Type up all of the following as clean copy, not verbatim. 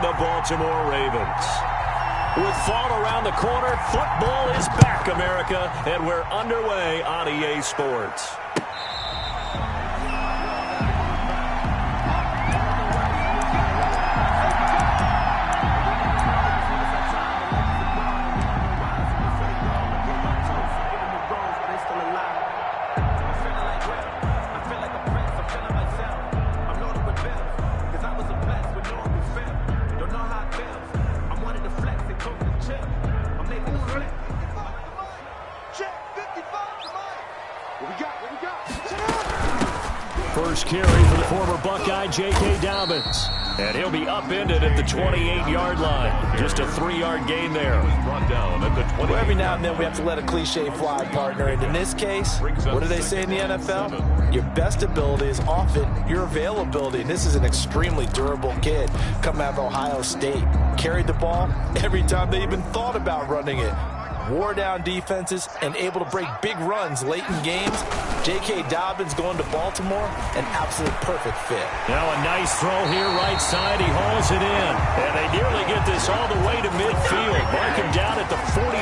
the Baltimore Ravens. With fall around the corner, football is back, America, and we're underway on EA Sports. First carry for the former Buckeye, J.K. Dobbins. And he'll be upended at the 28-yard line. Just a 3-yard gain there. Brought down at the 20. Well, every now and then we have to let a cliche fly, partner. And in this case, what do they say in the NFL? Your best ability is often your availability. And this is an extremely durable kid coming out of Ohio State. Carried the ball every time they even thought about running it. Wore down defenses and able to break big runs late in games. J.K. Dobbins going to Baltimore, an absolute perfect fit. Now a nice throw here right side. He hauls it in. And they nearly get this all the way to midfield. Mark him down at the 49.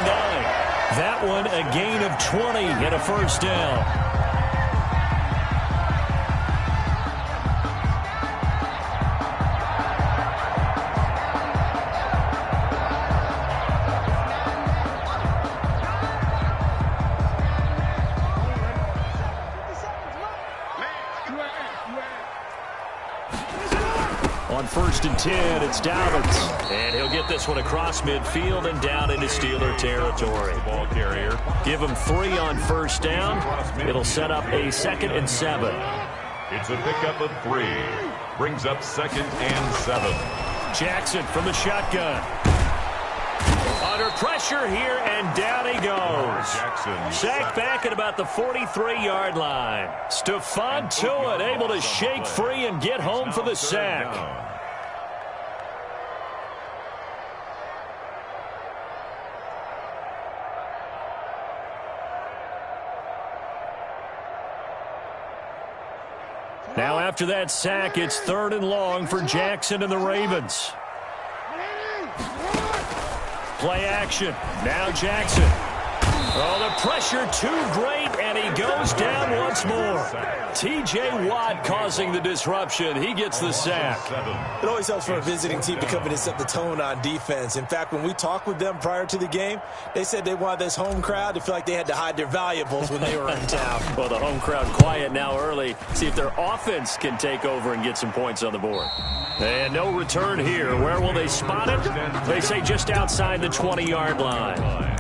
That one a gain of 20 and a first down. On 1st and 10, it's Dobbins. And he'll get this one across midfield and down into Steeler territory. Ball carrier. Give him 3 on first down. It'll set up a 2nd and 7. It's a pickup of 3. Brings up 2nd and 7. Jackson from the shotgun. Under pressure here, and down he goes. Sacked back at about the 43-yard line. Stephon Tuitt able to shake free and get home for the sack. Now after that sack, it's 3rd and long for Jackson and the Ravens. Play action. Now Jackson. Oh, the pressure too great, and he goes down once more. T.J. Watt causing the disruption. He gets the sack. It always helps for a visiting team to come in and set the tone on defense. In fact, when we talked with them prior to the game, they said they wanted this home crowd to feel like they had to hide their valuables when they were in town. Well, the home crowd quiet now early. See if their offense can take over and get some points on the board. And no return here. Where will they spot it? They say just outside the 20-yard line.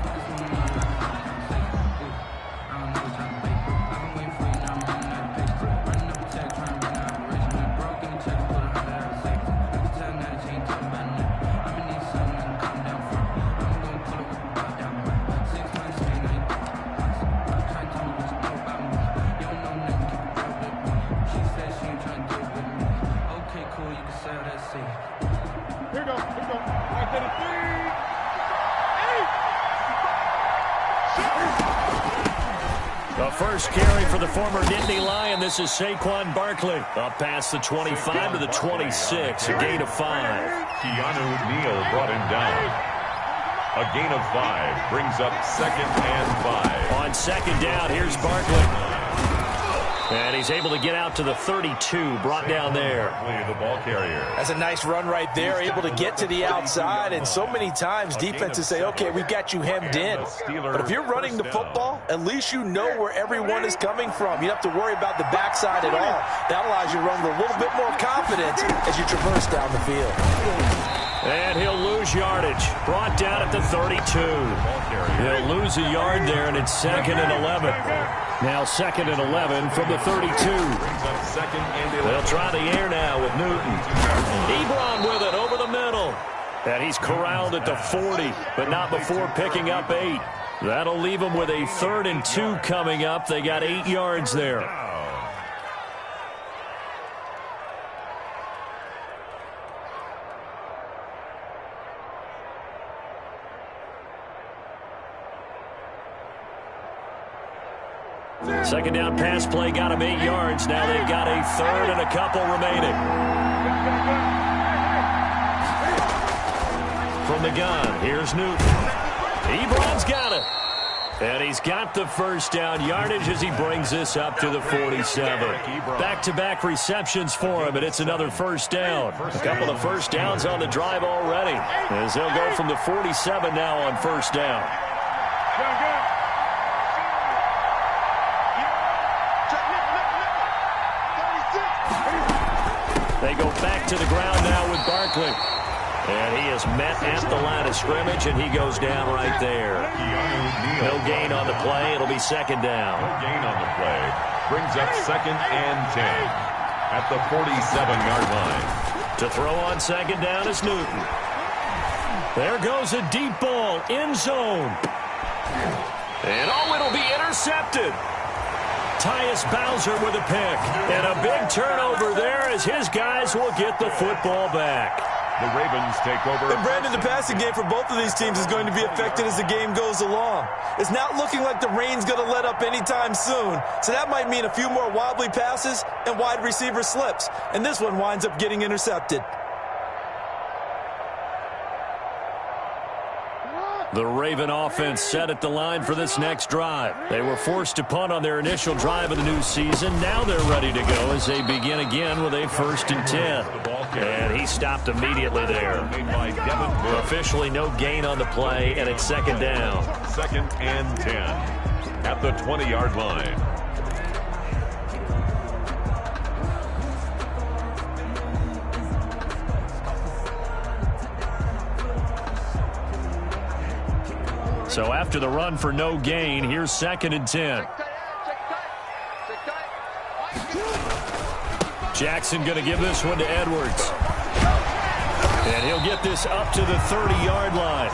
The first carry for the former Nittany Lion. This is Saquon Barkley. Up past the 25 to the 26. A gain of 5. Keanu Neal brought him down. A gain of 5 brings up 2nd and 5. On 2nd down, here's Barkley. And he's able to get out to the 32, brought down there. The ball carrier. That's a nice run right there, able to get to the outside. And so many times defenses say, okay, we've got you hemmed in. But if you're running the football, at least you know where everyone is coming from. You don't have to worry about the backside at all. That allows you to run with a little bit more confidence as you traverse down the field. And he'll lose yardage. Brought down at the 32. He'll lose a yard there, and it's 2nd and 11. Now 2nd and 11 from the 32. They'll try the air now with Newton. Ebron with it over the middle. And he's corralled at the 40, but not before picking up 8. That'll leave them with a 3rd and 2 coming up. They got 8 yards there. Second down pass play got him 8 yards. Now they've got a 3rd and a couple remaining. From the gun, here's Newton. Ebron's got it. And he's got the first down yardage as he brings this up to the 47. Back-to-back receptions for him, and it's another first down. A couple of first downs on the drive already, as they'll go from the 47 now on first down. They go back to the ground now with Barkley. And he is met at the line of scrimmage, and he goes down right there. No gain on the play. It'll be second down. No gain on the play. Brings up second and 10 at the 47-yard line. To throw on second down is Newton. There goes a deep ball, end zone. And it'll be intercepted. Tyus Bowser with a pick. And a big turnover there as his guys will get the football back. The Ravens take over. And Brandon, the passing game for both of these teams is going to be affected as the game goes along. It's not looking like the rain's going to let up anytime soon. So that might mean a few more wobbly passes and wide receiver slips. And this one winds up getting intercepted. The Raven offense set at the line for this next drive. They were forced to punt on their initial drive of the new season. Now they're ready to go as they begin again with a 1st and 10. And he stopped immediately there. Officially no gain on the play, and it's second down. Second and 10 at the 20-yard line. So after the run for no gain, here's second and 10. Jackson going to give this one to Edwards. And he'll get this up to the 30-yard line.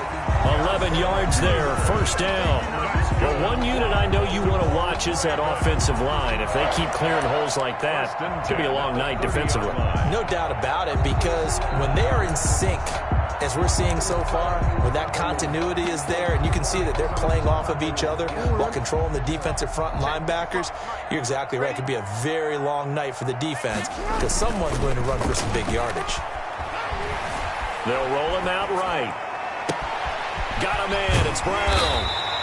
11 yards there, first down. Well, one unit I know you want to watch is that offensive line. If they keep clearing holes like that, it could be a long night defensively. No doubt about it, because when they are in sync, as we're seeing so far, when that continuity is there, and you can see that they're playing off of each other while controlling the defensive front and linebackers, you're exactly right. It could be a very long night for the defense because someone's going to run for some big yardage. They'll roll him out right. Got a man. It's Brown.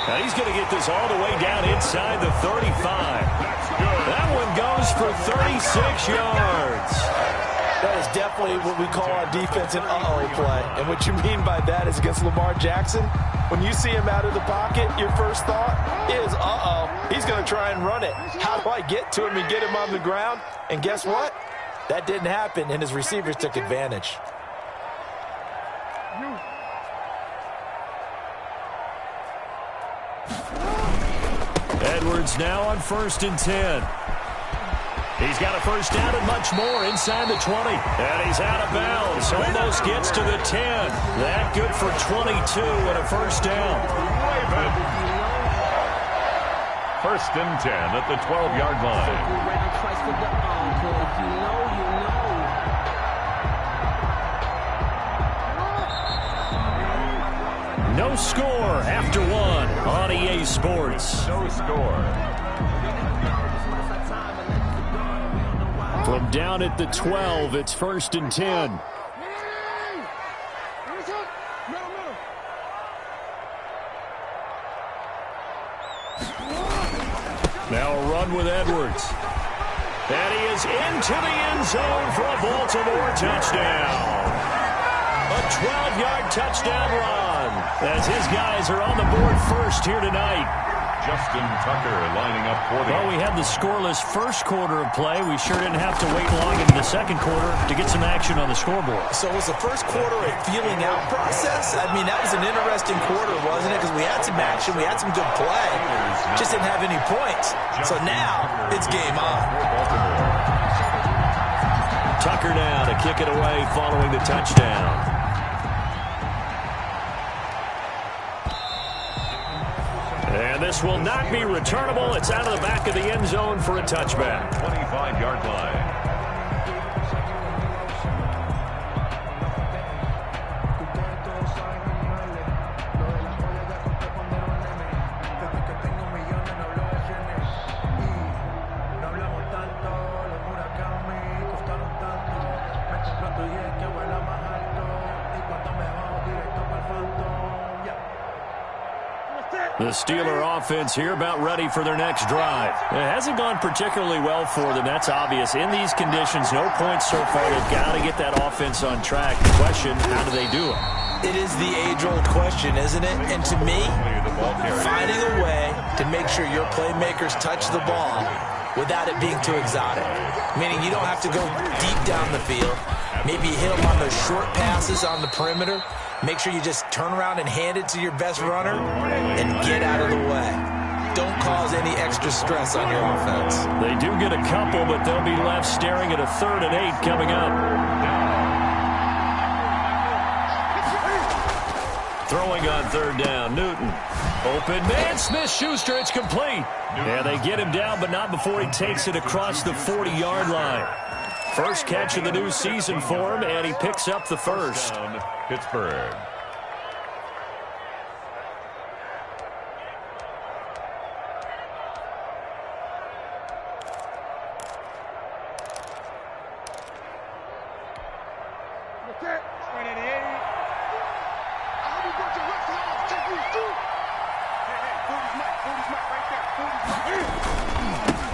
Now he's going to get this all the way down inside the 35. That one goes for 36 yards. That is definitely what we call on defense an uh-oh play. And what you mean by that is against Lamar Jackson, when you see him out of the pocket, your first thought is, uh-oh, he's going to try and run it. How do I get to him and get him on the ground? And guess what? That didn't happen, and his receivers took advantage. Edwards now on 1st and 10. He's got a first down and much more inside the 20. And he's out of bounds. Almost gets to the 10. That good for 22 and a first down. First and 10 at the 12-yard line. No score after one on EA Sports. No score. From down at the 12, it's 1st and 10. Now a run with Edwards. And he is into the end zone for a Baltimore touchdown. A 12-yard touchdown run as his guys are on the board first here tonight. Justin Tucker lining up for the... Well, we had the scoreless first quarter of play. We sure didn't have to wait long into the second quarter to get some action on the scoreboard. So was the first quarter a feeling out process? I mean, that was an interesting quarter, wasn't it? Because we had some action, we had some good play, just didn't have any points. So now it's game on. Tucker now to kick it away following the touchdown. And this will not be returnable. It's out of the back of the end zone for a touchback. 25-yard line. The Steeler offense here about ready for their next drive. It hasn't gone particularly well for them. That's obvious. In these conditions, no points so far. They've got to get that offense on track. The question, how do they do it? It is the age-old question, isn't it? And to me, finding a way to make sure your playmakers touch the ball without it being too exotic. Meaning you don't have to go deep down the field. Maybe hit them on those short passes on the perimeter. Make sure you just turn around and hand it to your best runner and get out of the way. Don't cause any extra stress on your offense. They do get a couple, but they'll be left staring at a 3rd and 8 coming up. Throwing on 3rd down, Newton. Open man, Smith-Schuster, it's complete. Yeah, they get him down, but not before he takes it across the 40-yard line. First catch of the new season for him, and he picks up the first. Pittsburgh.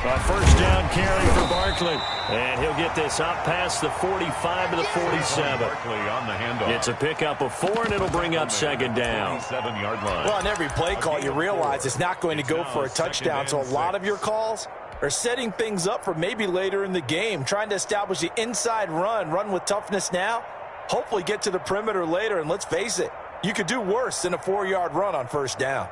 A first down carry for Barkley. And he'll get this up past the 45 to the 47. It's a pickup of 4, and it'll bring up 2nd down. Well, on every play call, you realize it's not going to go for a touchdown, so a lot of your calls are setting things up for maybe later in the game, trying to establish the inside run with toughness now, hopefully get to the perimeter later, and let's face it, you could do worse than a 4-yard run on first down.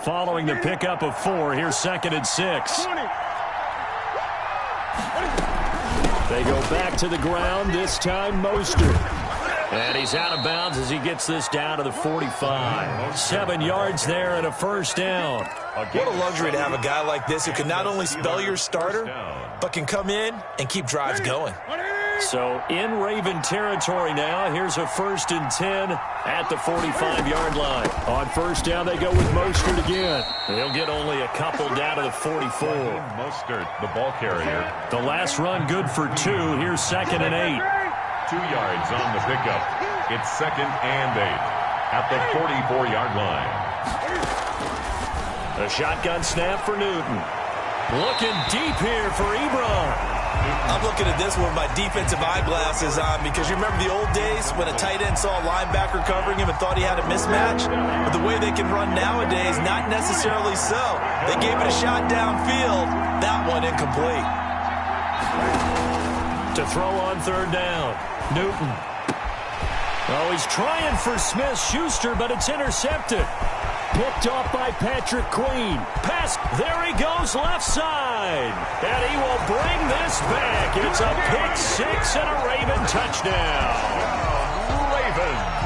Following the pickup of 4, here's 2nd and 6. They go back to the ground, this time Mostert. And he's out of bounds as he gets this down to the 45. 7 yards there and a first down. What a luxury to have a guy like this who can not only spell your starter, but can come in and keep drives going. So in Raven territory now, here's a 1st and 10 at the 45-yard line. On first down, they go with Mostert again. They'll get only a couple down to the 44. Mostert, the ball carrier. The last run good for 2. Here's 2nd and 8. 2 yards on the pickup. It's 2nd and 8 at the 44-yard line. A shotgun snap for Newton. Looking deep here for Ebron. I'm looking at this with my defensive eyeglasses on because you remember the old days when a tight end saw a linebacker covering him and thought he had a mismatch? But the way they can run nowadays, not necessarily so. They gave it a shot downfield. That one incomplete. To throw on 3rd down, Newton. Oh, he's trying for Smith-Schuster, but it's intercepted. Picked off by Patrick Queen. Pass, there he goes, left side. And he will bring this back. It's a pick 6 and a Raven touchdown. Ravens.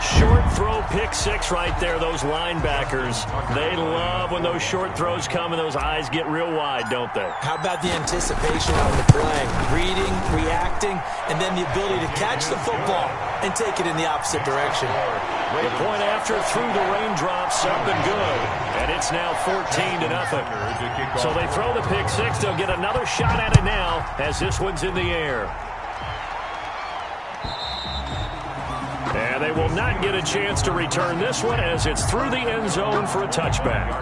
Short throw, pick 6 right there. Those linebackers, they love when those short throws come and those eyes get real wide, don't they? How about the anticipation on the play? Reading, reacting, and then the ability to catch the football and take it in the opposite direction. The point after through the raindrops, up and good. And it's now 14-0. So they throw the pick 6. They'll get another shot at it now as this one's in the air. And they will not get a chance to return this one as it's through the end zone for a touchback.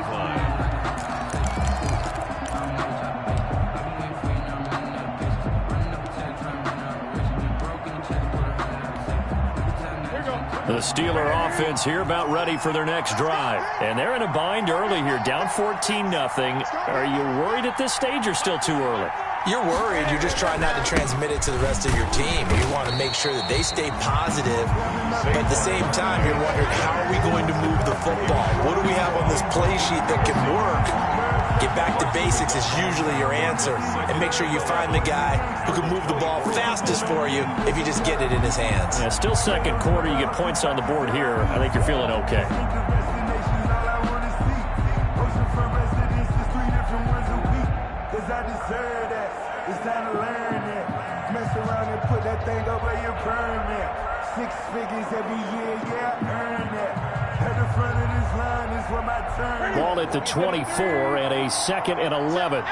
The Steeler offense here about ready for their next drive. And they're in a bind early here, down 14-0. Are you worried at this stage or still too early? You're worried. You're just trying not to transmit it to the rest of your team. You want to make sure that they stay positive. But at the same time, you're wondering, how are we going to move the football? What do we have on this play sheet that can work? Get back to basics is usually your answer. And make sure you find the guy who can move the ball fastest for you if you just get it in his hands. Yeah, still second quarter. You get points on the board here. I think you're feeling okay. It's time to learn it. Mess around and put that thing over your permit. 6 figures every year, yeah, earn it. At the front of this line is where my turn. Ball at the 24 and a 2nd and 11.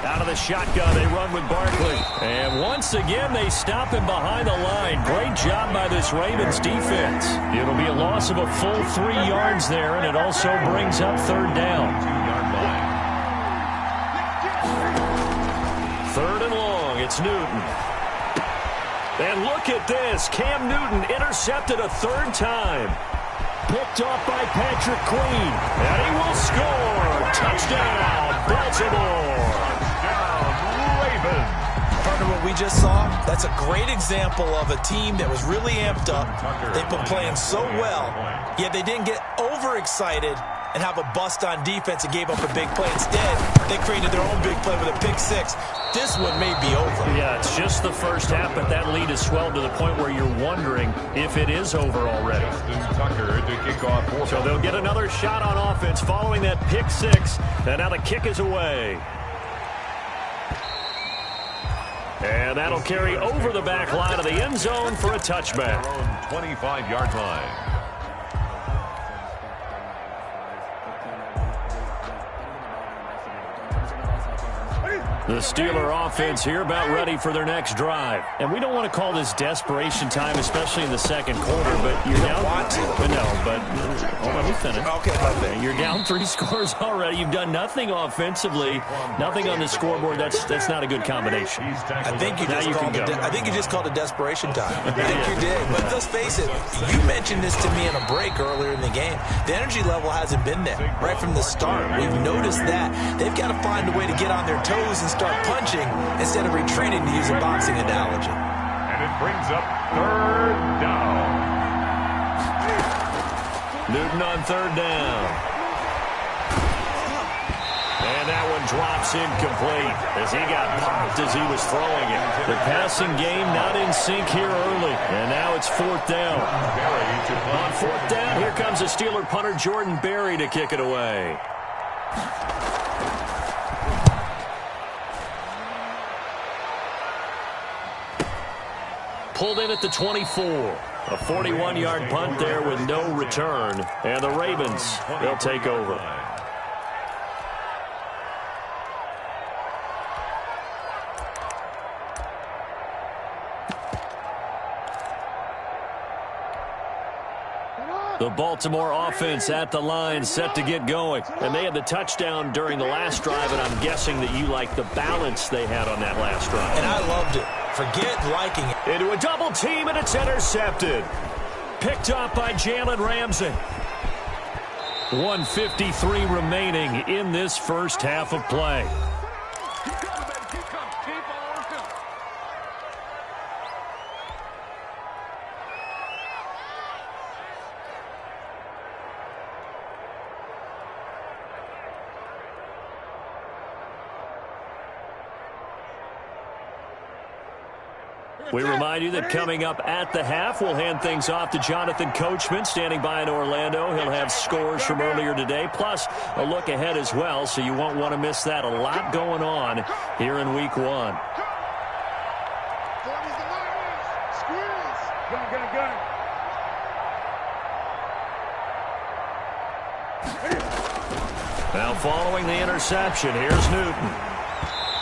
Out of the shotgun, they run with Barkley. And once again, they stop him behind the line. Great job by this Ravens defense. It'll be a loss of a full 3 yards there, and it also brings up third down. 3rd and long, it's Newton. And look at this. Cam Newton intercepted a 3rd time. Picked off by Patrick Queen. And he will score. Touchdown, Baltimore. Touchdown, Ravens. Partner, what we just saw, that's a great example of a team that was really amped up. They've been playing so well, yet they didn't get overexcited and have a bust on defense and gave up a big play. Instead, they created their own big play with a pick 6. This one may be over. Yeah, it's just the first half, but that lead has swelled to the point where you're wondering if it is over already. Tucker to kick off. So they'll get another shot on offense following that pick 6, and now the kick is away. And that'll carry over the back line of the end zone for a touchback. 25-yard line. The Steeler offense here about ready for their next drive. And we don't want to call this desperation time, especially in the second quarter, but you're down. Want to. No, but let me finish. Okay, You're down 3 scores already. You've done nothing offensively, nothing on the scoreboard. That's not a good combination. I think you just called it desperation time. I think you did. But let's face it, you mentioned this to me in a break earlier in the game. The energy level hasn't been there right from the start. We've noticed that. They've got to find a way to get on their toes and start punching instead of retreating, to use a boxing analogy. And it brings up 3rd down. Newton on 3rd down. And that one drops incomplete as he got popped as he was throwing it. The passing game not in sync here early. And now it's 4th down. On 4th down, here comes the Steeler punter Jordan Berry to kick it away. Pulled in at the 24. A 41-yard punt there with no return. And the Ravens, they'll take over. The Baltimore offense at the line, set to get going. And they had the touchdown during the last drive, and I'm guessing that you like the balance they had on that last drive. And I loved it. Forget liking it. Into a double team, and it's intercepted. Picked up by Jalen Ramsey. 1:53 remaining in this first half of play. We remind you that coming up at the half, we'll hand things off to Jonathan Coachman, standing by in Orlando. He'll have scores from earlier today, plus a look ahead as well, so you won't want to miss that. A lot going on here in Week 1. Now following the interception, here's Newton.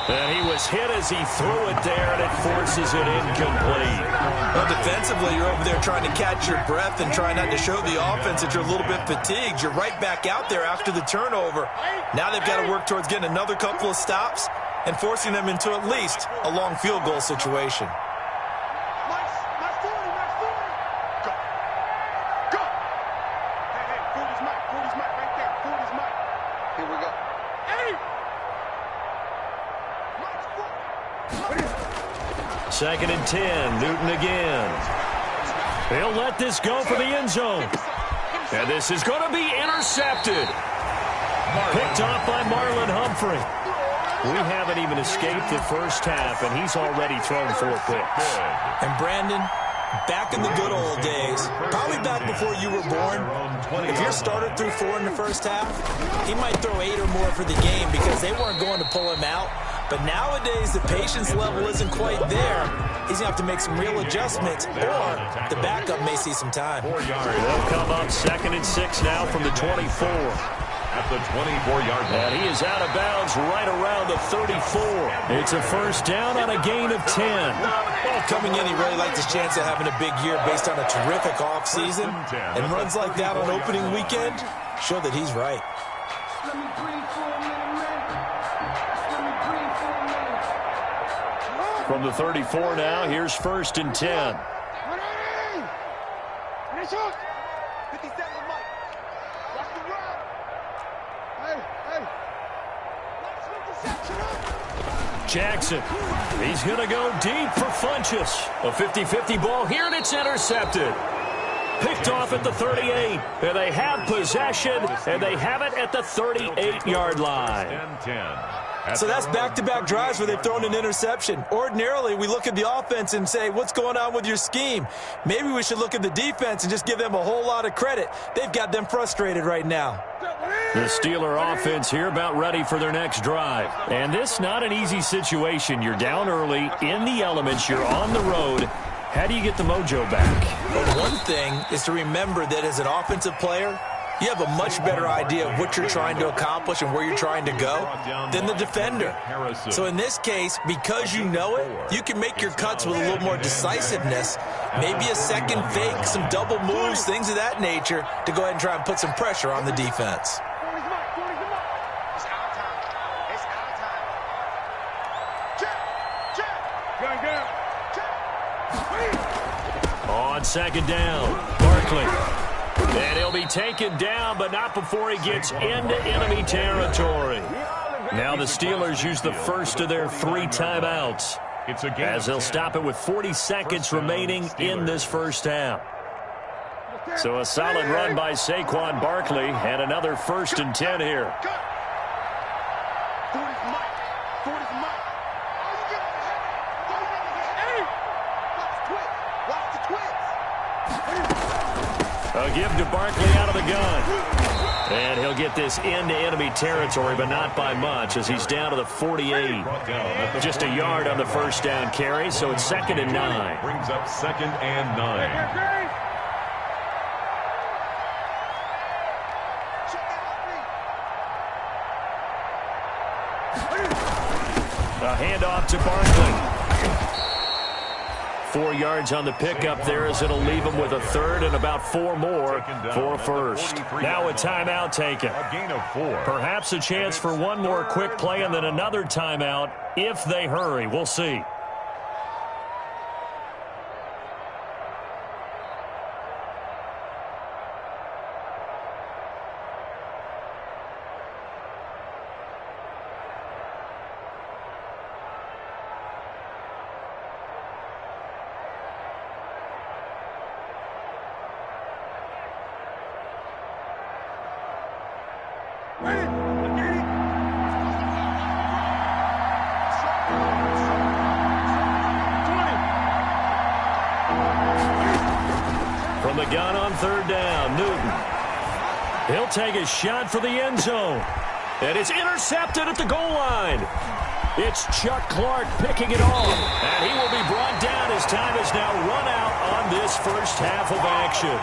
And he was hit as he threw it there, and it forces it incomplete. Well, defensively, you're over there trying to catch your breath and trying not to show the offense that you're a little bit fatigued. You're right back out there after the turnover. Now they've got to work towards getting another couple of stops and forcing them into at least a long field goal situation. Second and 10, Newton again. He'll let this go for the end zone. And this is going to be intercepted. Picked off by Marlon Humphrey. We haven't even escaped the first half, and he's already thrown 4 picks. And Brandon, back in the good old days, probably back before you were born, if your starter threw 4 in the first half, he might throw 8 or more for the game because they weren't going to pull him out. But nowadays, the patience level isn't quite there. He's going to have to make some real adjustments, or the backup may see some time. They'll come up 2nd and 6 now from the 24. at the 24-yard line. And he is out of bounds right around the 34. It's a first down on a gain of 10. Well, coming in, he really liked his chance of having a big year based on a terrific offseason. And runs like that on opening weekend show that he's right. From the 34 now, here's first and 10. Jackson, he's going to go deep for Funchess. A 50-50 ball here, and it's intercepted. Picked off at the 38, and they have possession, and they have it at the 38-yard line. So that's back-to-back drives where they've thrown an interception. Ordinarily, we look at the offense and say, what's going on with your scheme? Maybe we should look at the defense and just give them a whole lot of credit. They've got them frustrated right now. The Steeler offense here about ready for their next drive. And this not an easy situation. You're down early, in the elements, you're on the road. How do you get the mojo back? Well, one thing is to remember that as an offensive player, you have a much better idea of what you're trying to accomplish and where you're trying to go than the defender. So in this case, because you know it, you can make your cuts with a little more decisiveness, maybe a second fake, some double moves, things of that nature, to go ahead and try and put some pressure on the defense. On second down, Barkley. And he'll be taken down, but not before he gets into enemy territory. Now the Steelers use the first of their 3 timeouts, as they'll stop it with 40 seconds remaining in this first half. So a solid run by Saquon Barkley, and another first and 10 here. A give to Barkley out of the gun. And he'll get this into enemy territory, but not by much, as he's down to the 48. Just a yard on the first down carry, so it's 2nd and 9. Brings up 2nd and 9. A handoff to Barkley. 4 yards on the pickup there, as it'll leave him with a third and about 4 more for a first. Now a timeout taken. A gain of 4. Perhaps a chance for one more quick play and then another timeout if they hurry. We'll see. From the gun on third down, Newton. He'll take a shot for the end zone. And it's intercepted at the goal line. It's Chuck Clark picking it off. And he will be brought down as time is now run out on this first half of action.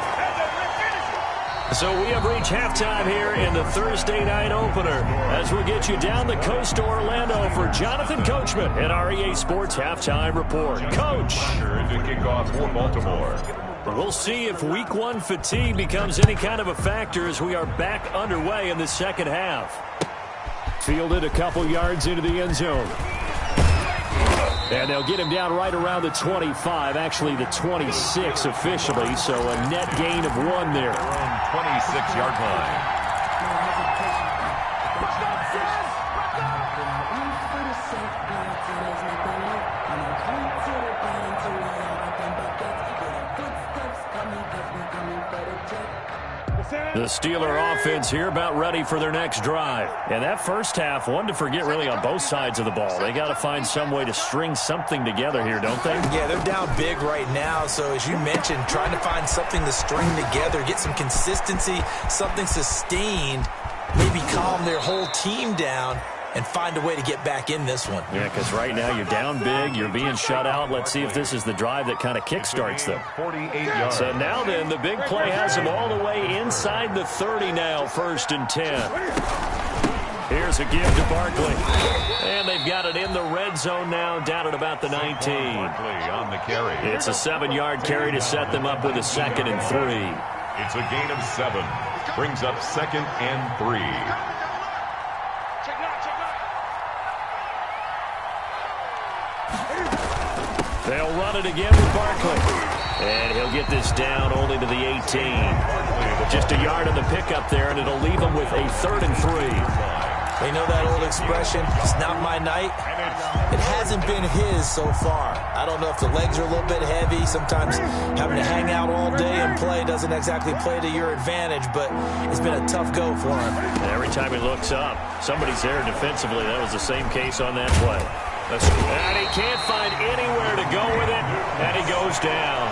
So we have reached halftime here in the Thursday night opener, as we'll get you down the coast to Orlando for Jonathan Coachman at our EA Sports Halftime Report. Coach. To kick off for Baltimore. We'll see if Week 1 fatigue becomes any kind of a factor as we are back underway in the second half. Fielded a couple yards into the end zone. And they'll get him down right around the 25, actually the 26 officially, so a net gain of 1 there. 26-yard line. The Steeler offense here about ready for their next drive. And that first half, one to forget really on both sides of the ball. They got to find some way to string something together here, don't they? Yeah, they're down big right now. So as you mentioned, trying to find something to string together, get some consistency, something sustained, maybe calm their whole team down. and find a way to get back in this one. Yeah, because right now you're down big, you're being shut out. Let's see if this is the drive that kind of kickstarts them. 48 yards. So now then, the big play has them all the way inside the 30 now, 1st and 10. Here's a give to Barkley. And they've got it in the red zone now, down at about the 19. Barkley on the carry. It's a 7-yard carry to set them up with a 2nd and 3. It's a gain of 7. Brings up 2nd and 3. They'll run it again with Barkley. And he'll get this down only to the 18. Just a yard on the pickup there, and it'll leave him with a 3rd and 3. They know that old expression, it's not my night. It hasn't been his so far. I don't know if the legs are a little bit heavy. Sometimes having to hang out all day and play doesn't exactly play to your advantage, but it's been a tough go for him. Every time he looks up, somebody's there defensively. That was the same case on that play. And he can't find anywhere to go with it, and he goes down.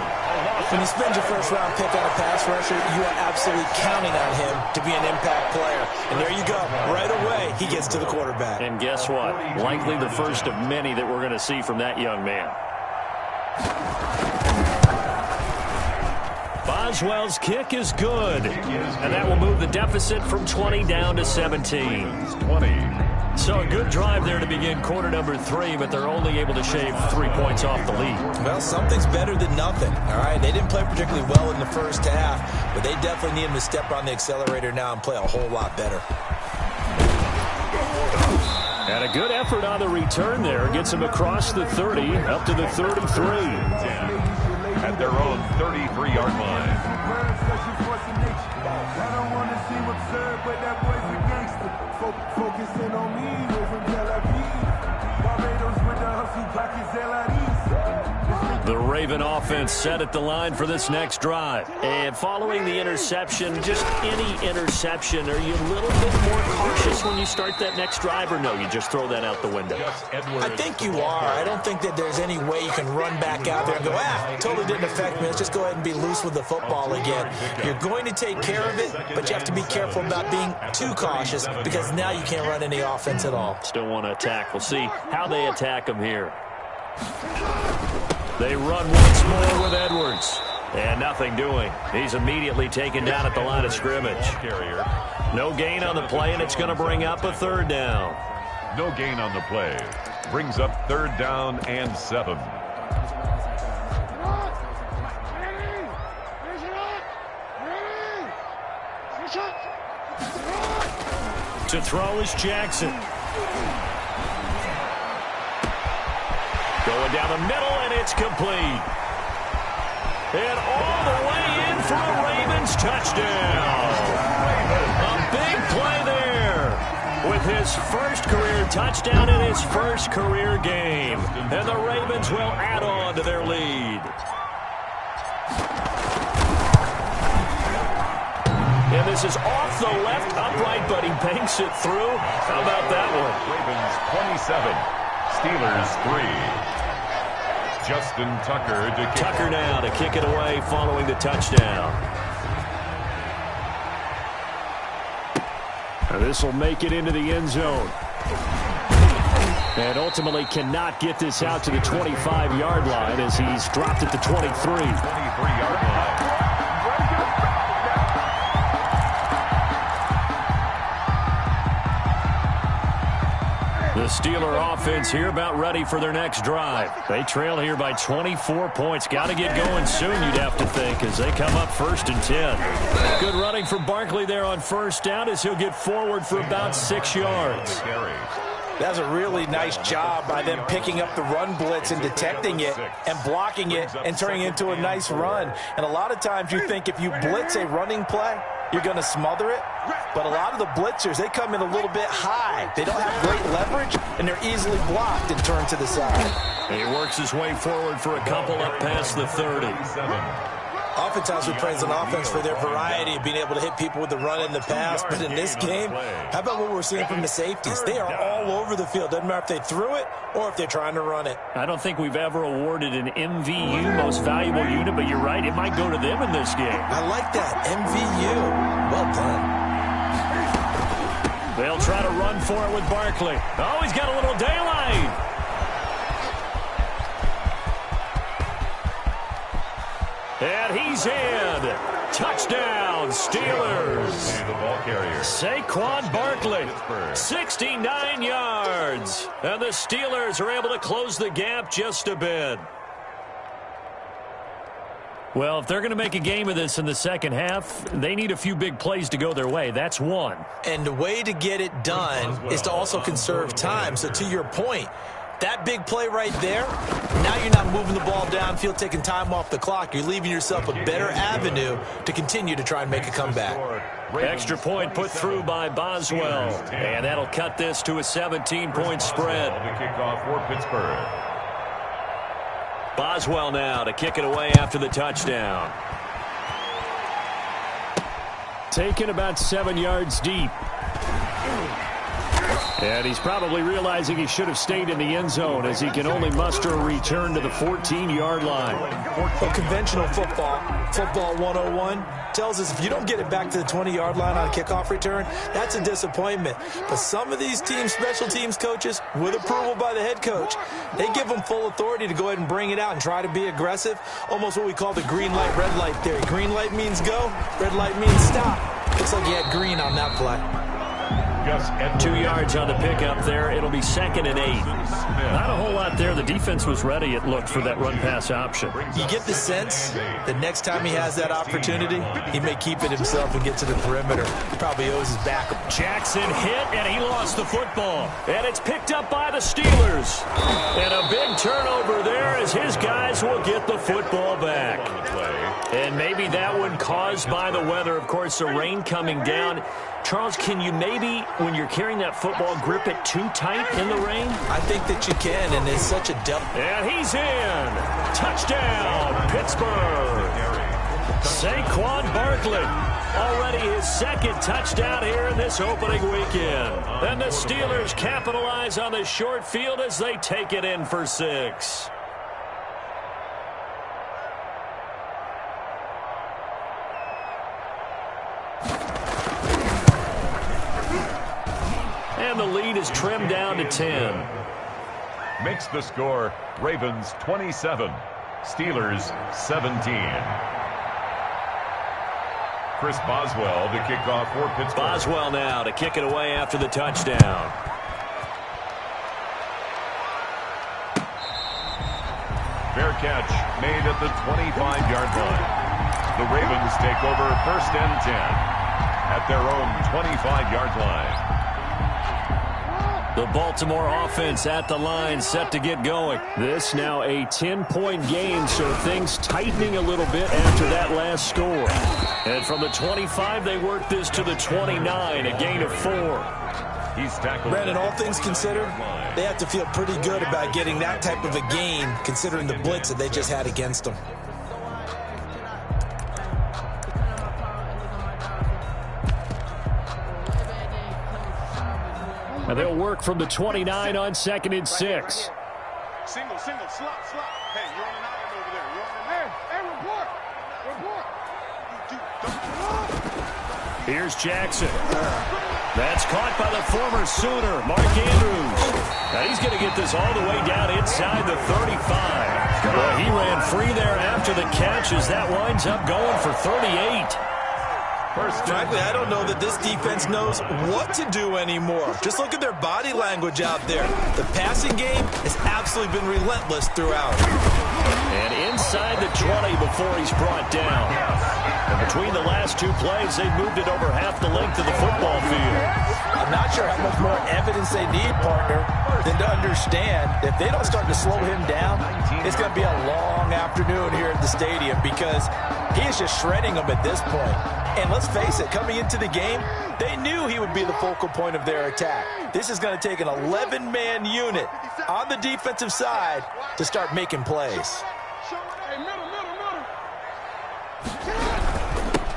When you spend your first-round pick on a pass rusher, you are absolutely counting on him to be an impact player. And there you go. Right away, he gets to the quarterback. And guess what? Likely the first of many that we're going to see from that young man. Boswell's kick is good. And that will move the deficit from 20 down to 17. 20. So a good drive there to begin quarter number 3, but they're only able to shave 3 points off the lead. Well, something's better than nothing, all right? They didn't play particularly well in the first half, but they definitely need him to step on the accelerator now and play a whole lot better. And a good effort on the return there. Gets him across the 30, up to the 33. At their own 33-yard line. I don't want to seem absurd, but that boy's a gangster. Focusing on me, we're from Tel Aviv. Barbados with the hustle pockets, The Raven offense set at the line for this next drive. And following the interception, just any interception, are you a little bit more cautious when you start that next drive, or no, you just throw that out the window? I think you are. I don't think that there's any way you can run back out there and go, totally didn't affect me. Let's just go ahead and be loose with the football again. You're going to take care of it, but you have to be careful about being too cautious because now you can't run any offense at all. Still want to attack. We'll see how they attack him here. They run once more with Edwards. And nothing doing. He's immediately taken down at the line of scrimmage. No gain on the play, and it's going to bring up a 3rd down. No gain on the play. Brings up 3rd down and 7. To throw is Jackson. Going down the middle, and it's complete. And all the way in for a Ravens touchdown. A big play there with his first career touchdown in his first career game. And the Ravens will add on to their lead. And this is off the left upright, but he banks it through. How about that one? Ravens 27, Steelers 3. Justin Tucker to kick. Tucker now to kick it away following the touchdown. And this will make it into the end zone. And ultimately cannot get this out to the 25-yard line as he's dropped at the 23. 23-yard line. The Steeler offense here about ready for their next drive. They trail here by 24 points. Got to get going soon, you'd have to think, as they come up 1st and 10. Good running from Barkley there on 1st down as he'll get forward for about 6 yards. That was a really nice job by them picking up the run blitz and detecting it and blocking it and turning it into a nice run. And a lot of times you think if you blitz a running play, you're going to smother it. But a lot of the blitzers, they come in a little bit high. They don't have great leverage, and they're easily blocked and turned to the side. He works his way forward for a couple up past the 30. Oftentimes we praise an offense for their variety of being able to hit people with the run and the pass. But in this game, how about what we're seeing from the safeties? They are all over the field. Doesn't matter if they threw it or if they're trying to run it. I don't think we've ever awarded an MVU, most valuable unit, but you're right. It might go to them in this game. I like that. MVU. Well done. They'll try to run for it with Barkley. Oh, he's got a little daylight. And he's in. Touchdown, Steelers. The ball carrier. Saquon Barkley, 69 yards. And the Steelers are able to close the gap just a bit. Well, if they're going to make a game of this in the second half, they need a few big plays to go their way. That's one. And the way to get it done is to also conserve time. So to your point, that big play right there, now you're not moving the ball downfield, taking time off the clock. You're leaving yourself a better avenue to continue to try and make a comeback. Extra point put through by Boswell. And that'll cut this to a 17-point spread. The kickoff for Pittsburgh. Boswell now to kick it away after the touchdown. Taken about 7 yards deep. And he's probably realizing he should have stayed in the end zone as he can only muster a return to the 14-yard line. Well, conventional football 101, tells us if you don't get it back to the 20-yard line on a kickoff return, that's a disappointment. But some of these teams, special teams coaches, with approval by the head coach, they give them full authority to go ahead and bring it out and try to be aggressive, almost what we call the green light, red light theory. Green light means go, red light means stop. Looks like you had green on that play. 2 yards on the pickup there. It'll be 2nd and 8. Not a whole lot there. The defense was ready, it looked, for that run-pass option. You get the sense that next time he has that opportunity, he may keep it himself and get to the perimeter. He probably owes his backup. Jackson hit, and he lost the football. And it's picked up by the Steelers. And a big turnover there as his guys will get the football back. And maybe that one caused by the weather. Of course, the rain coming down. Charles, can you maybe, when you're carrying that football, grip it too tight in the rain? I think that you can, and it's such a depth. And he's in. Touchdown, Pittsburgh. Saquon Barkley. Already his 2nd touchdown here in this opening weekend. And the Steelers capitalize on the short field as they take it in for 6. And the lead is trimmed down to 10. Makes the score Ravens 27, Steelers 17. Chris Boswell to kick off for Pittsburgh. Boswell now to kick it away after the touchdown. Fair catch made at the 25-yard line. The Ravens take over 1st and 10 at their own 25-yard line. The Baltimore offense at the line, set to get going. This now a 10-point game, so things tightening a little bit after that last score. And from the 25, they work this to the 29, a gain of 4. He's tackled. Brandon, all things considered, they have to feel pretty good about getting that type of a gain, considering the blitz that they just had against them. And they'll work from the 29 on 2nd and 6. Single, slot. Hey, you're on an island over there. You're on an island. Hey, report. Here's Jackson. That's caught by the former Sooner, Mark Andrews. Now he's going to get this all the way down inside the 35. Well, he ran free there after the catch as that winds up going for 38. Frankly, I don't know that this defense knows what to do anymore. Just look at their body language out there. The passing game has absolutely been relentless throughout. And inside the 20 before he's brought down. And between the last 2 plays, they've moved it over half the length of the football field. I'm not sure how much more evidence they need, partner, than to understand if they don't start to slow him down, it's going to be a long afternoon here at the stadium because he is just shredding them at this point. And let's face it, coming into the game, they knew he would be the focal point of their attack. This is going to take an 11-man unit on the defensive side to start making plays.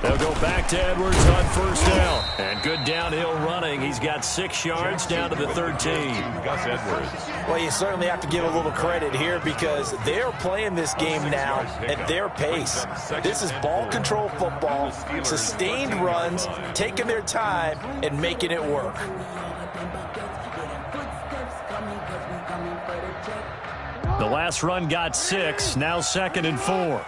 They'll They'll go back to Edwards on first down. And good downhill running. He's got 6 yards down to the 13. Gus Edwards. Well, you certainly have to give a little credit here because they're playing this game now at their pace. This is ball control football, sustained runs, taking their time, and making it work. The last run got 6, now 2nd and 4.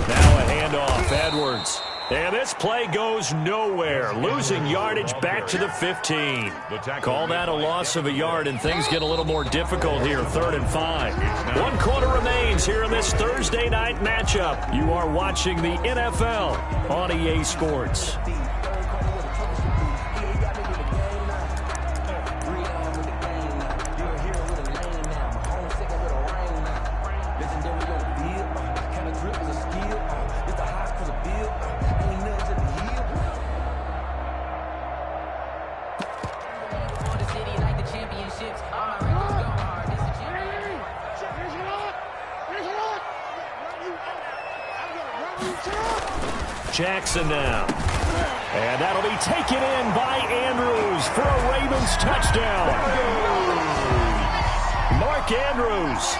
Now a handoff, Edwards. And this play goes nowhere, losing yardage back to the 15. Call that a loss of a yard, and things get a little more difficult here, 3rd and 5. 1 quarter remains here in this Thursday night matchup. You are watching the NFL on EA Sports. Jackson now. And that'll be taken in by Andrews for a Ravens touchdown. Mark Andrews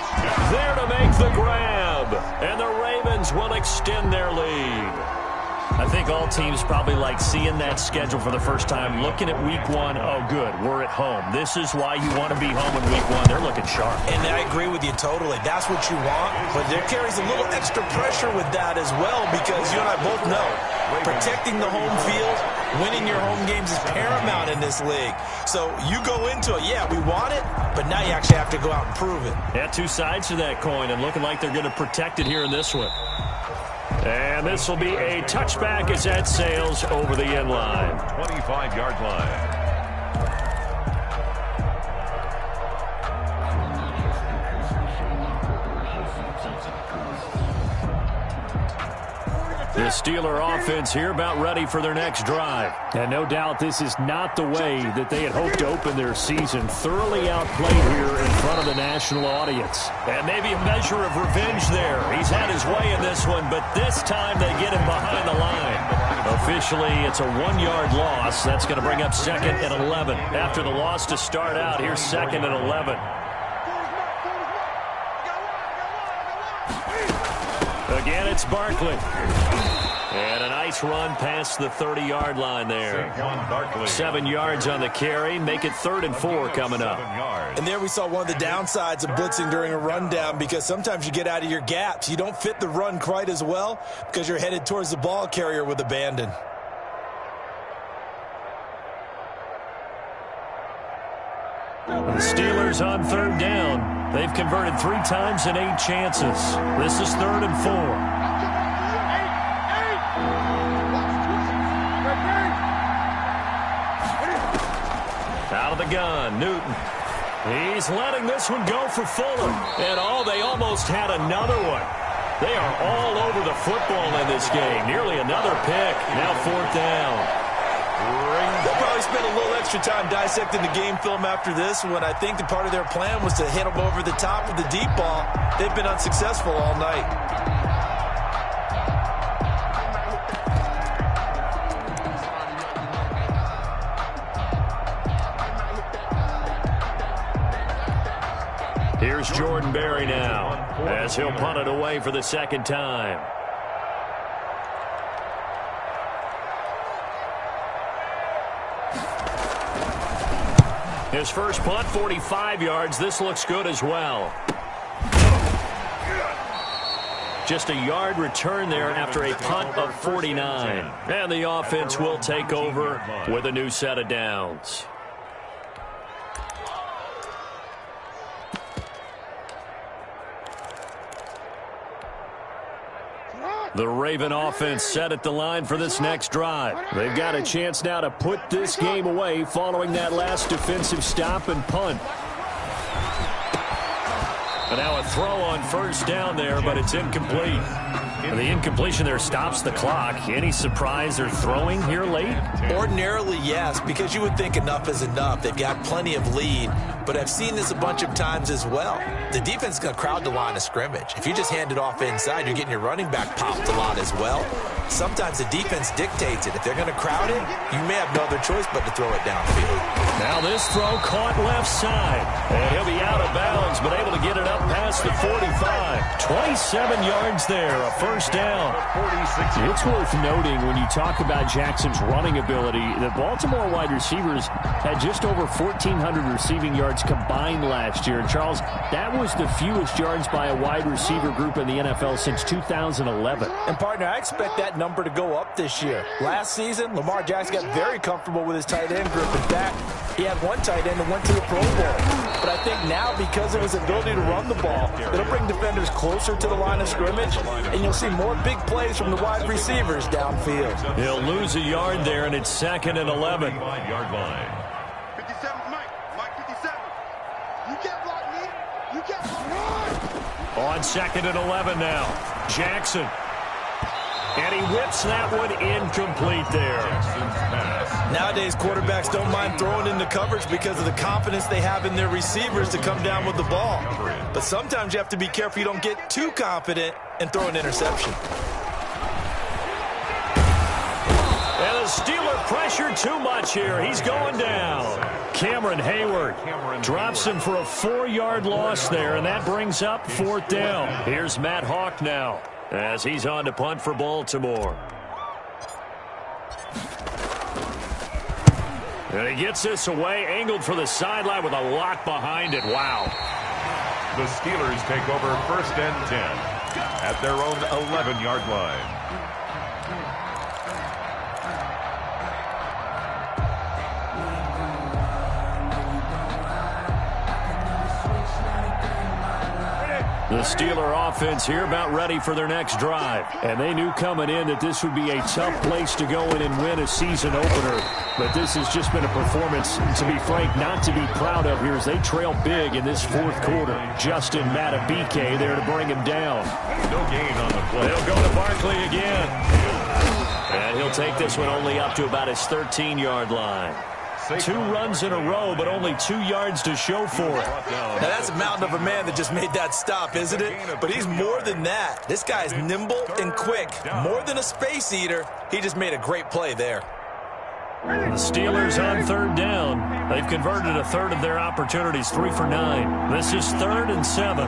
there to make the grab. And the Ravens will extend their lead. I think all teams probably like seeing that schedule for the first time, looking at week 1. Oh, good, we're at home. This is why you want to be home in week 1. They're looking sharp. And I agree with you totally. That's what you want. But there carries a little extra pressure with that as well because you and I both know protecting the home field, winning your home games is paramount in this league. So you go into it, yeah, we want it, but now you actually have to go out and prove it. Yeah, 2 sides to that coin, and looking like they're going to protect it here in this one. And this will be a touchback as that sails over the end line. 25-yard line. The Steeler offense here about ready for their next drive. And no doubt this is not the way that they had hoped to open their season. Thoroughly outplayed here in front of the national audience. And maybe a measure of revenge there. He's had his way in this one, but this time they get him behind the line. Officially, it's a 1-yard loss. That's going to bring up 2nd and 11. After the loss to start out, here's 2nd and 11. Again, it's Barkley. And a nice run past the 30-yard line there. 7 yards on the carry. Make it 3rd and 4 coming up. And there we saw one of the downsides of blitzing during a rundown because sometimes you get out of your gaps. You don't fit the run quite as well because you're headed towards the ball carrier with abandon. The Steelers on 3rd down. They've converted 3 times in 8 chances. This is 3rd and 4. Out of the gun, Newton. He's letting this one go for Fuller. And they almost had another one. They are all over the football in this game. Nearly another pick. Now 4th down. They'll probably spend a little extra time dissecting the game film after this one. I think the part of their plan was to hit them over the top of the deep ball. They've been unsuccessful all night. Here's Jordan Berry now as he'll punt it away for the 2nd time. His first punt, 45 yards. This looks good as well. Just a yard return there after a punt of 49. And the offense will take over with a new set of downs. The Raven offense set at the line for this next drive. They've got a chance now to put this game away following that last defensive stop and punt. And now a throw on 1st down there, but it's incomplete. The incompletion there stops the clock. Any surprise or throwing here late? Ordinarily, yes, because you would think enough is enough. They've got plenty of lead, but I've seen this a bunch of times as well. The defense is going to crowd the line of scrimmage. If you just hand it off inside, you're getting your running back popped a lot as well. Sometimes the defense dictates it. If they're going to crowd it, you may have no other choice but to throw it downfield. Now this throw caught left side, and he'll be out of bounds, but able to get it up past the 45. 27 yards there, a first down. It's worth noting when you talk about Jackson's running ability, the Baltimore wide receivers had just over 1,400 receiving yards combined last year. And Charles, that was the fewest yards by a wide receiver group in the NFL since 2011. And partner, I expect that number to go up this year. Last season, Lamar Jackson got very comfortable with his tight end group. In fact, he had one tight end that went to the Pro Bowl. But I think now, because of his ability to run the ball, it'll bring defenders closer to the line of scrimmage, and you'll see more big plays from the wide receivers downfield. He'll lose a yard there, and it's 2nd and 11. 5-yard line. 57, Mike 57. You can't block me. You can't block me. On 2nd and 11 now. Jackson. And he whips that one incomplete there. Nowadays, quarterbacks don't mind throwing into coverage because of the confidence they have in their receivers to come down with the ball. But sometimes you have to be careful you don't get too confident and throw an interception. And the Steeler pressure too much here. He's going down. Cameron Hayward drops him for a 4-yard loss there, and that brings up 4th down. Here's Matt Hawk now, as he's on to punt for Baltimore. And he gets this away, angled for the sideline with a lot behind it. Wow. The Steelers take over 1st and 10 at their own 11-yard line. The Steeler offense here about ready for their next drive. And they knew coming in that this would be a tough place to go in and win a season opener. But this has just been a performance, to be frank, not to be proud of here as they trail big in this 4th quarter. Justin Matabike there to bring him down. No gain on the play. They'll go to Barkley again. And he'll take this one only up to about his 13-yard line. 2 runs in a row, but only 2 yards to show for it. Now, that's a mountain of a man that just made that stop, isn't it? But he's more than that. This guy is nimble and quick. More than a space eater. He just made a great play there. The Steelers on 3rd down. They've converted a third of their opportunities, 3 for 9. This is 3rd and 7.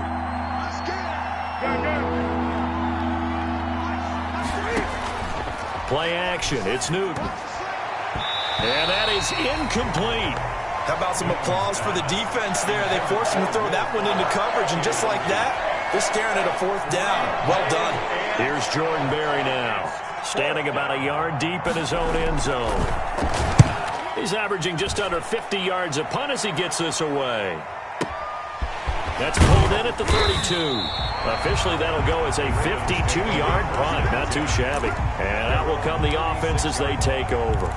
Play action. It's Newton. And that is incomplete. How about some applause for the defense there? They forced him to throw that one into coverage, and just like that, they're staring at a 4th down. Well done. Here's Jordan Berry now, standing about a yard deep in his own end zone. He's averaging just under 50 yards a punt as he gets this away. That's pulled in at the 32. Officially, that'll go as a 52-yard punt. Not too shabby. And out will come the offense as they take over.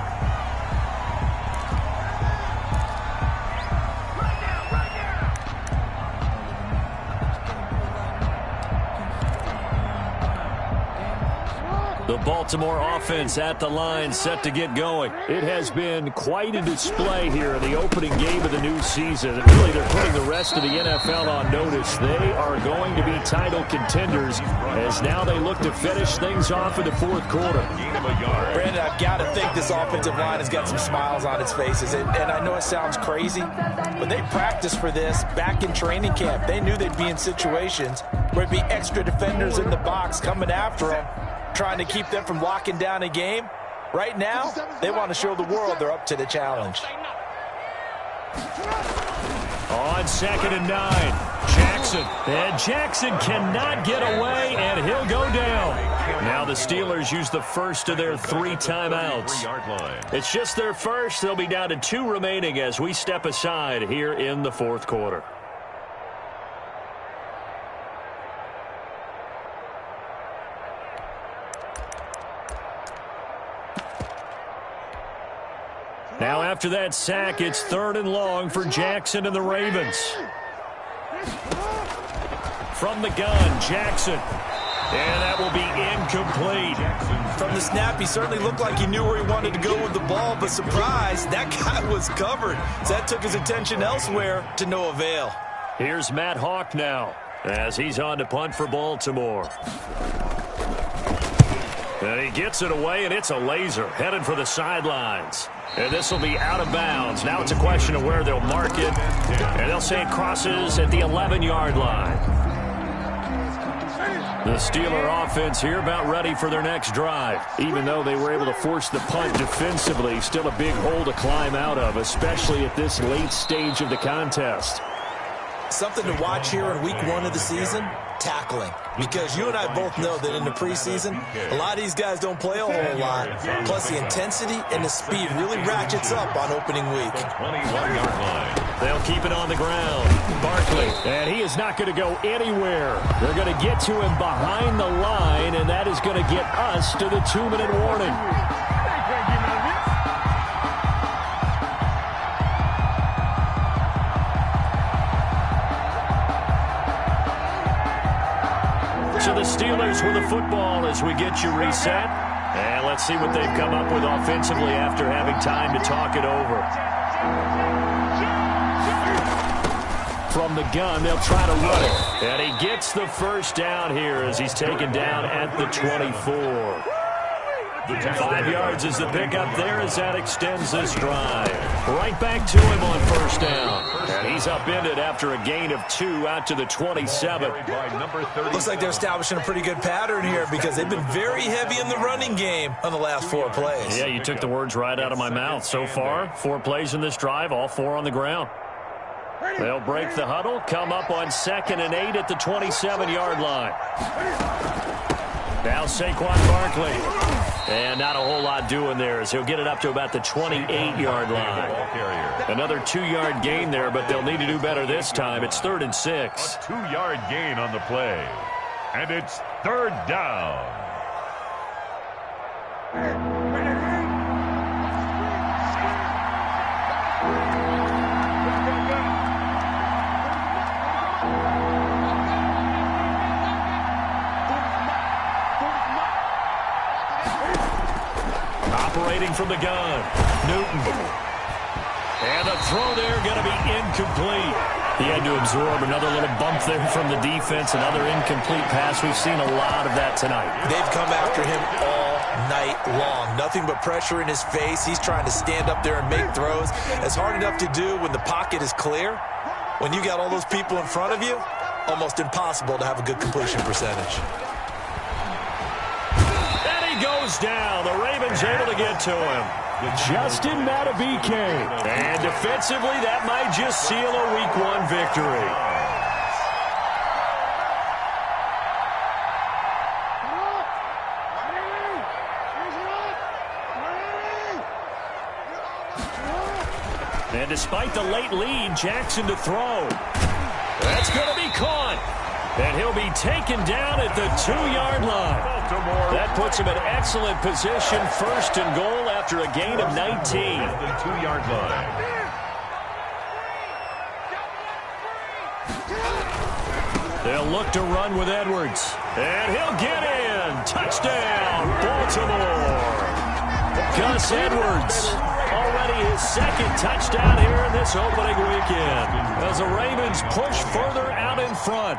The Baltimore offense at the line, set to get going. It has been quite a display here in the opening game of the new season. And really, they're putting the rest of the NFL on notice. They are going to be title contenders as now they look to finish things off in the 4th quarter. Brandon, I've got to think this offensive line has got some smiles on its faces. And I know it sounds crazy, but they practiced for this back in training camp. They knew they'd be in situations where it'd be extra defenders in the box coming after them, trying to keep them from locking down a game. Right now, they want to show the world they're up to the challenge. On 2nd and 9, Jackson. And Jackson cannot get away, and he'll go down. Now the Steelers use the first of their 3 timeouts. It's just their first. They'll be down to 2 remaining as we step aside here in the 4th quarter. Now after that sack, it's 3rd and long for Jackson and the Ravens. From the gun, Jackson. And that will be incomplete. From the snap, he certainly looked like he knew where he wanted to go with the ball, but surprise, that guy was covered. So that took his attention elsewhere to no avail. Here's Matt Hawk now as he's on to punt for Baltimore. And he gets it away, and it's a laser headed for the sidelines. And this will be out of bounds. Now it's a question of where they'll mark it. And they'll say it crosses at the 11-yard line. The Steeler offense here about ready for their next drive. Even though they were able to force the punt defensively, still a big hole to climb out of, especially at this late stage of the contest. Something to watch here in week 1 of the season, tackling. Because you and I both know that in the preseason, a lot of these guys don't play a whole lot. Plus the intensity and the speed really ratchets up on opening week. 21-yard line. They'll keep it on the ground. Barkley, and he is not going to go anywhere. They're going to get to him behind the line, and that is going to get us to the 2-minute warning. So the Steelers with the football as we get you reset. And let's see what they've come up with offensively after having time to talk it over. From the gun, they'll try to run it. And he gets the first down here as he's taken down at the 24. 5 yards is the pickup there as that extends this drive. Right back to him on first down. And he's upended after a gain of 2 out to the 27. Looks like they're establishing a pretty good pattern here because they've been very heavy in the running game on the last 4 plays. Yeah, you took the words right out of my mouth. So far, 4 plays in this drive, all 4 on the ground. They'll break the huddle, come up on 2nd and 8 at the 27-yard line. Now Saquon Barkley. And not a whole lot doing there as he'll get it up to about the 28-yard line. Another 2-yard gain there, but they'll need to do better this time. It's 3rd and 6. A 2-yard gain on the play. And it's 3rd down. Operating from the gun, Newton. And the throw there going to be incomplete. He had to absorb another little bump there from the defense, another incomplete pass. We've seen a lot of that tonight. They've come after him all night long. Nothing but pressure in his face. He's trying to stand up there and make throws. It's hard enough to do when the pocket is clear. When you got all those people in front of you, almost impossible to have a good completion percentage. Goes down. The Ravens able to get to him. Justin Matabike. And defensively, that might just seal a Week 1 victory. And despite the late lead, Jackson to throw. That's going to be caught. And he'll be taken down at the 2-yard line. That puts him in excellent position, 1st and goal after a gain of 19. At the 2-yard line. They'll look to run with Edwards. And he'll get in. Touchdown, Baltimore. Gus Edwards. Already his 2nd touchdown here in this opening weekend. As the Ravens push further out in front.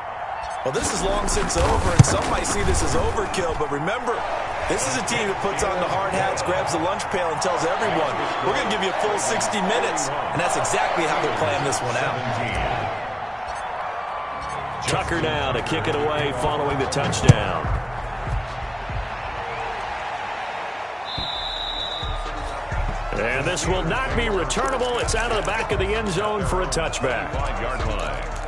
Well, this is long since over, and some might see this as overkill, but remember, this is a team that puts on the hard hats, grabs the lunch pail, and tells everyone, we're going to give you a full 60 minutes, and that's exactly how they're playing this one out. Tucker now to kick it away following the touchdown. And this will not be returnable. It's out of the back of the end zone for a touchback. 5-yard line.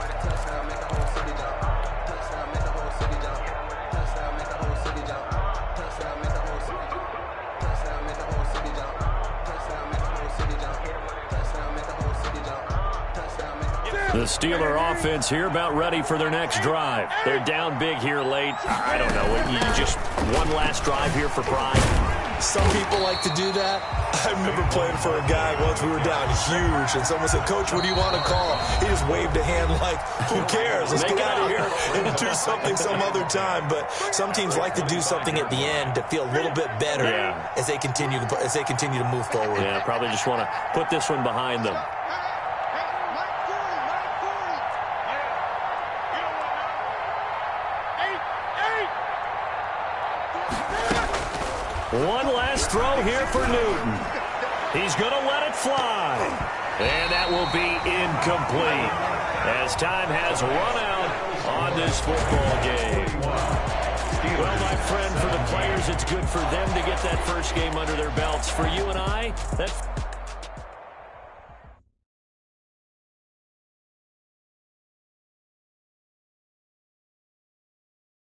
The Steeler offense here about ready for their next drive. They're down big here late. I don't know. You just one last drive here for pride. Some people like to do that. I remember playing for a guy once. We were down huge, and someone said, "Coach, what do you want to call?" He just waved a hand like, "Who cares? Let's get out of here and do something some other time." But some teams like to do something at the end to feel a little bit better as they continue to move forward. Yeah, probably just want to put this one behind them. One last throw here for Newton. He's going to let it fly. And that will be incomplete as time has run out on this football game. Well, my friend, for the players, it's good for them to get that first game under their belts. For you and I, that's...